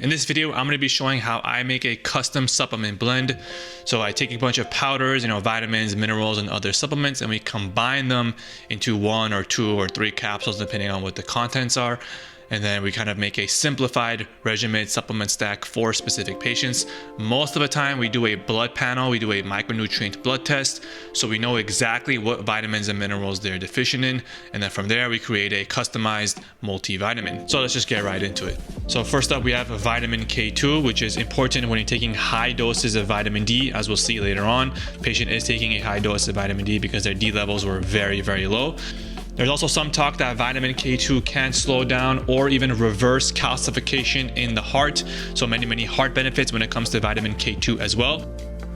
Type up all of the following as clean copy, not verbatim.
In this video, I'm going to be showing how I make a custom supplement blend. So I take a bunch of powders, vitamins, minerals, and other supplements, and we combine them into 1 or 2 or 3 capsules, depending on what the contents are. And then we kind of make a simplified regimen supplement stack for specific patients. Most of the time we do a blood panel, we do a micronutrient blood test, so we know exactly what vitamins and minerals they're deficient in. And then from there we create a customized multivitamin. So let's just get right into it. So first up, we have vitamin K2, which is important when you're taking high doses of vitamin D. As we'll see later on, the patient is taking a high dose of vitamin D because their D levels were very, very low. There's also some talk that vitamin K2 can slow down or even reverse calcification in the heart. So many heart benefits when it comes to vitamin K2 as well.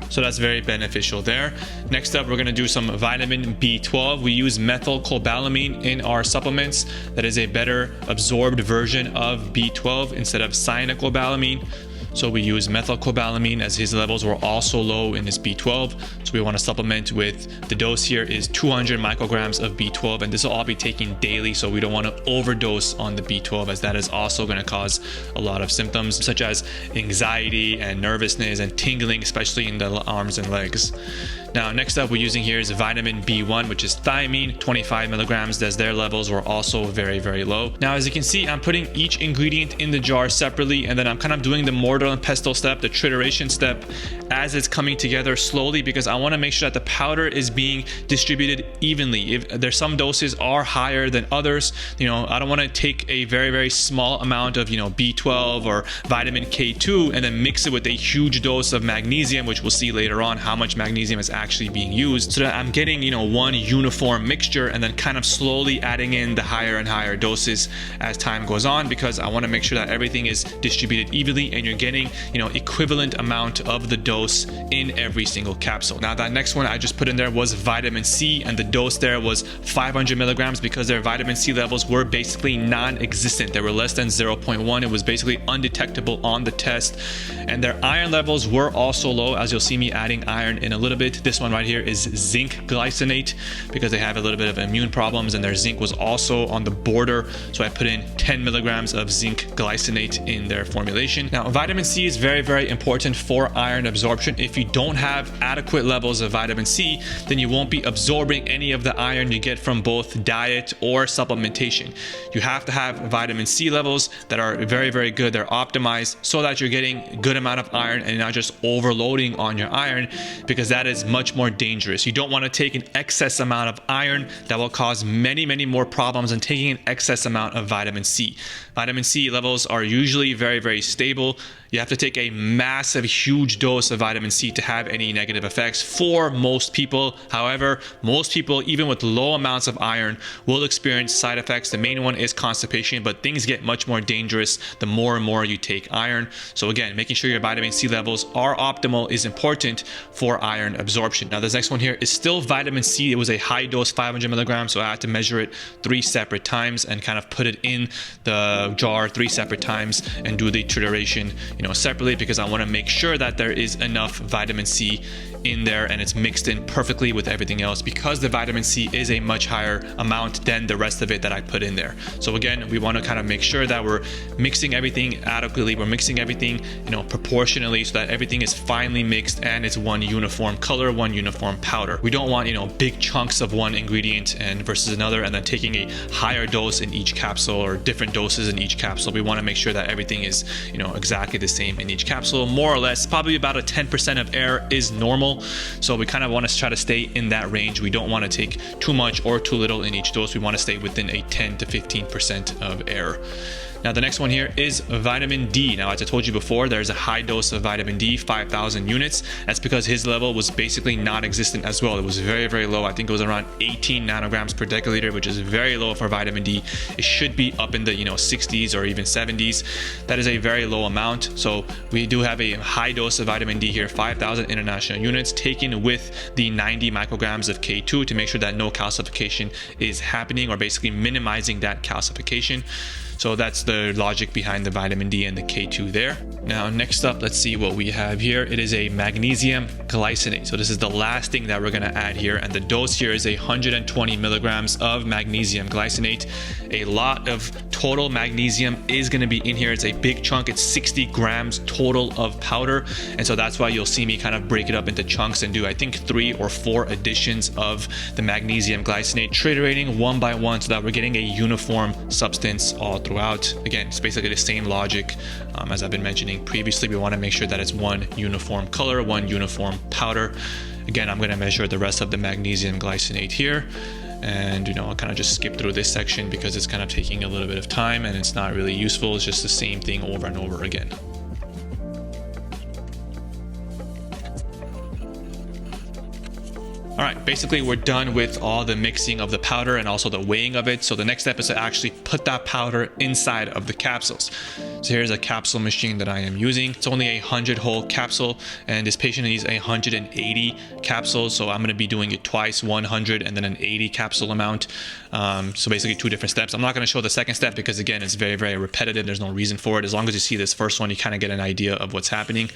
So that's very beneficial there. Next up, we're going to do some vitamin B12. We use methylcobalamin in our supplements. That is a better absorbed version of B12 instead of cyanocobalamin. So we use methylcobalamin as his levels were also low in his B12. So we want to supplement with, the dose here is 200 micrograms of B12, and this will all be taken daily. So we don't want to overdose on the B12, as that is also going to cause a lot of symptoms such as anxiety and nervousness and tingling, especially in the arms and legs. Now, next up we're using here is vitamin B1, which is thiamine, 25 milligrams, as their levels were also very, very low. Now, as you can see, I'm putting each ingredient in the jar separately, and then I'm kind of doing the mortar and pestle step, the trituration step, as it's coming together slowly, because I want to make sure that the powder is being distributed evenly. If there's some doses are higher than others, I don't want to take a very, very small amount of, B12 or vitamin K2 and then mix it with a huge dose of magnesium, which we'll see later on how much magnesium is actually being used, so that I'm getting, one uniform mixture and then kind of slowly adding in the higher and higher doses as time goes on, because I want to make sure that everything is distributed evenly and you're getting, equivalent amount of the dose in every single capsule. Now, that next one I just put in there was vitamin C, and the dose there was 500 milligrams because their vitamin C levels were basically non-existent. They were less than 0.1. It was basically undetectable on the test. And their iron levels were also low, as you'll see me adding iron in a little bit. This one right here is zinc glycinate because they have a little bit of immune problems, and their zinc was also on the border. So I put in 10 milligrams of zinc glycinate in their formulation. Now, vitamin C is very, very important for iron absorption. If you don't have adequate levels of vitamin C, then you won't be absorbing any of the iron you get from both diet or supplementation. You have to have vitamin C levels that are very, very good. They're optimized so that you're getting a good amount of iron and not just overloading on your iron, because that is much more dangerous. You don't want to take an excess amount of iron. That will cause many more problems than taking an excess amount of vitamin C. Vitamin C levels are usually very, very stable. You have to take a massive, huge dose of vitamin C to have any negative effects for most people. However, most people, even with low amounts of iron, will experience side effects. The main one is constipation, but things get much more dangerous the more and more you take iron. So again, making sure your vitamin C levels are optimal is important for iron absorption. Now, this next one here is still vitamin C. It was a high dose, 500 milligrams, so I had to measure it 3 separate times and kind of put it in the jar 3 separate times and do the trituration, separately, because I want to make sure that there is enough vitamin C in there and it's mixed in perfectly with everything else, because the vitamin C is a much higher amount than the rest of it that I put in there. So again, we want to kind of make sure that we're mixing everything adequately. We're mixing everything, proportionally, so that everything is finely mixed and it's one uniform color, one uniform powder. We don't want, big chunks of one ingredient and versus another, and then taking a higher dose in each capsule or different doses in each capsule. We want to make sure that everything is, exactly the same in each capsule, more or less. Probably about a 10% of air is normal. So we kind of want to try to stay in that range. We don't want to take too much or too little in each dose. We want to stay within a 10 to 15% of air. Now, the next one here is vitamin D. Now, as I told you before, there's a high dose of vitamin D, 5,000 units. That's because his level was basically non-existent as well. It was very, very low. I think it was around 18 nanograms per deciliter, which is very low for vitamin D. It should be up in the 60s or even 70s. That is a very low amount. So we do have a high dose of vitamin D here, 5,000 international units, taken with the 90 micrograms of K2 to make sure that no calcification is happening, or basically minimizing that calcification. So that's the logic behind the vitamin D and the K2 there. Now, next up, let's see what we have here. It is a magnesium glycinate. So this is the last thing that we're going to add here. And the dose here is 120 milligrams of magnesium glycinate. A lot of total magnesium is going to be in here. It's a big chunk. It's 60 grams total of powder. And so that's why you'll see me kind of break it up into chunks and do, I think, 3 or 4 additions of the magnesium glycinate, titrating one by one so that we're getting a uniform substance all throughout. Again, it's basically the same logic as I've been mentioning previously. We want to make sure that it's one uniform color, one uniform powder. Again, I'm going to measure the rest of the magnesium glycinate here. And, I'll kind of just skip through this section because it's kind of taking a little bit of time and it's not really useful. It's just the same thing over and over again. All right, basically we're done with all the mixing of the powder and also the weighing of it. So the next step is to actually put that powder inside of the capsules. So here's a capsule machine that I am using. It's only a 100-hole capsule, and this patient needs 180 capsules. So I'm going to be doing it twice, 100 and then an 80 capsule amount. So basically 2 different steps. I'm not going to show the second step because, again, it's very, very repetitive. There's no reason for it. As long as you see this first one, you kind of get an idea of what's happening.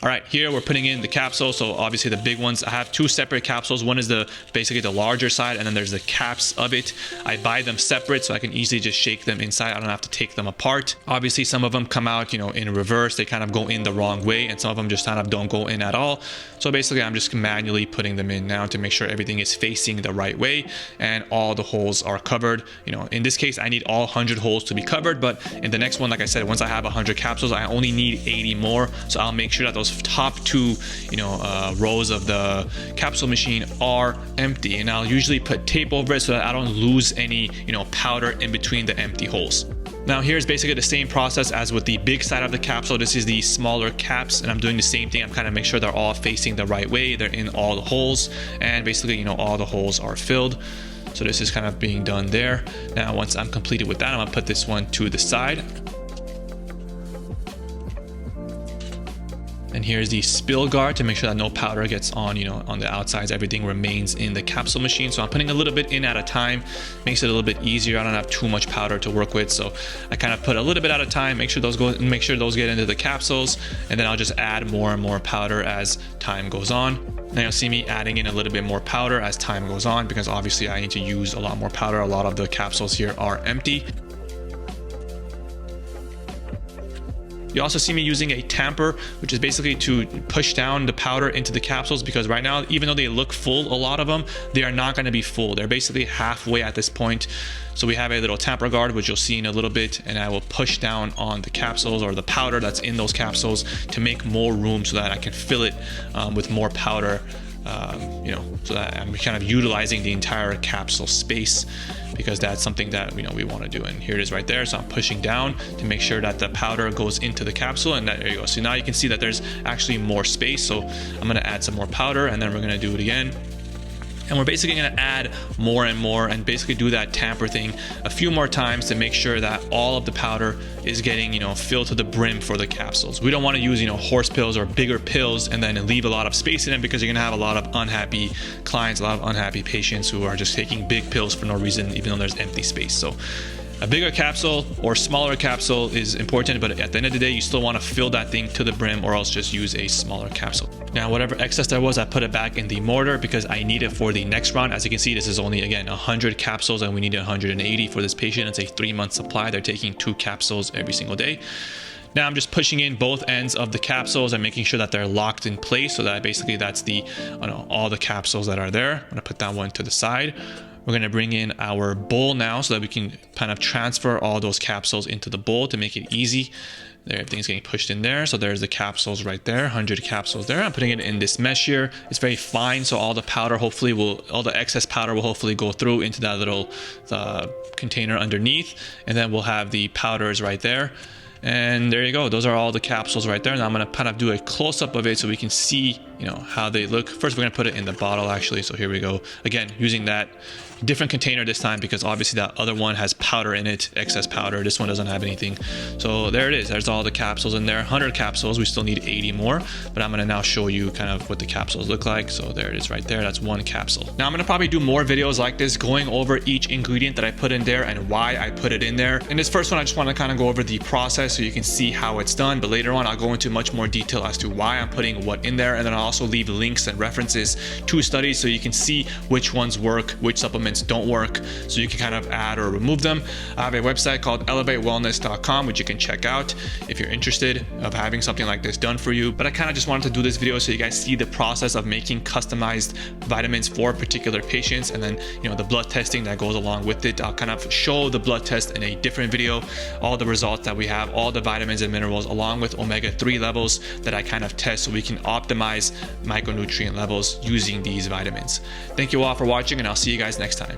All right, here we're putting in the capsule. So obviously the big ones, I have 2 separate capsules. One is basically the larger side, and then there's the caps of it. I buy them separate so I can easily just shake them inside. I don't have to take them apart. Obviously, some of them come out, in reverse. They kind of go in the wrong way, and some of them just kind of don't go in at all. So basically, I'm just manually putting them in now to make sure everything is facing the right way and all the holes are covered. In this case, I need all 100 holes to be covered, but in the next one, like I said, once I have 100 capsules, I only need 80 more. So I'll make sure that those top 2 rows of the capsule machine are empty, and I'll usually put tape over it so that I don't lose any powder in between the empty holes. Now here's basically the same process as with the big side of the capsule. This is the smaller caps, and I'm doing the same thing. I'm kind of make sure they're all facing the right way. They're in all the holes, and basically all the holes are filled. So this is kind of being done there. Now once I'm completed with that, I'm gonna put this one to the side. And here's the spill guard to make sure that no powder gets on, on the outsides. Everything remains in the capsule machine. So I'm putting a little bit in at a time, makes it a little bit easier. I don't have too much powder to work with. So I kind of put a little bit at a time, make sure those get into the capsules. And then I'll just add more and more powder as time goes on. Now you'll see me adding in a little bit more powder as time goes on, because obviously I need to use a lot more powder. A lot of the capsules here are empty. You also see me using a tamper, which is basically to push down the powder into the capsules, because right now, even though they look full, a lot of them, they are not going to be full. They're basically halfway at this point. So we have a little tamper guard, which you'll see in a little bit, and I will push down on the capsules or the powder that's in those capsules to make more room so that I can fill it with more powder. So that I'm kind of utilizing the entire capsule space, because that's something that we want to do. And here it is right there. So I'm pushing down to make sure that the powder goes into the capsule, and there you go. So now you can see that there's actually more space. So I'm going to add some more powder, and then we're going to do it again. And we're basically going to add more and more, and basically do that tamper thing a few more times to make sure that all of the powder is getting, filled to the brim for the capsules. We don't want to use, horse pills or bigger pills and then leave a lot of space in them, because you're going to have a lot of unhappy clients, a lot of unhappy patients who are just taking big pills for no reason, even though there's empty space. So a bigger capsule or smaller capsule is important, but at the end of the day, you still want to fill that thing to the brim, or else just use a smaller capsule. Now, whatever excess there was, I put it back in the mortar because I need it for the next round. As you can see, this is only, again, 100 capsules, and we need 180 for this patient. It's a 3-month supply. They're taking 2 capsules every single day. Now I'm just pushing in both ends of the capsules and making sure that they're locked in place, so that basically that's all the capsules that are there. I'm gonna put that one to the side. We're going to bring in our bowl now so that we can kind of transfer all those capsules into the bowl to make it easy. There, everything's getting pushed in there. So there's the capsules right there, 100 capsules there. I'm putting it in this mesh here. It's very fine, so all the powder all the excess powder will hopefully go through into that little container underneath. And then we'll have the powders right there. And there you go. Those are all the capsules right there. And I'm going to kind of do a close-up of it so we can see how they look. First, we're gonna put it in the bottle actually. So here we go. Again, using that different container this time because obviously that other one has powder in it, excess powder. This one doesn't have anything. So there it is. There's all the capsules in there. 100 capsules. We still need 80 more, but I'm gonna now show you kind of what the capsules look like. So there it is right there. That's one capsule. Now I'm gonna probably do more videos like this, going over each ingredient that I put in there and why I put it in there. In this first one, I just want to kind of go over the process so you can see how it's done, but later on I'll go into much more detail as to why I'm putting what in there, and then I'll also leave links and references to studies so you can see which ones work, which supplements don't work, so you can kind of add or remove them. I have a website called elevatewellness.com, which you can check out if you're interested of having something like this done for you. But I kind of just wanted to do this video so you guys see the process of making customized vitamins for particular patients, and then the blood testing that goes along with it. I'll kind of show the blood test in a different video, all the results that we have, all the vitamins and minerals along with omega-3 levels that I kind of test so we can optimize micronutrient levels using these vitamins. Thank you all for watching, and I'll see you guys next time.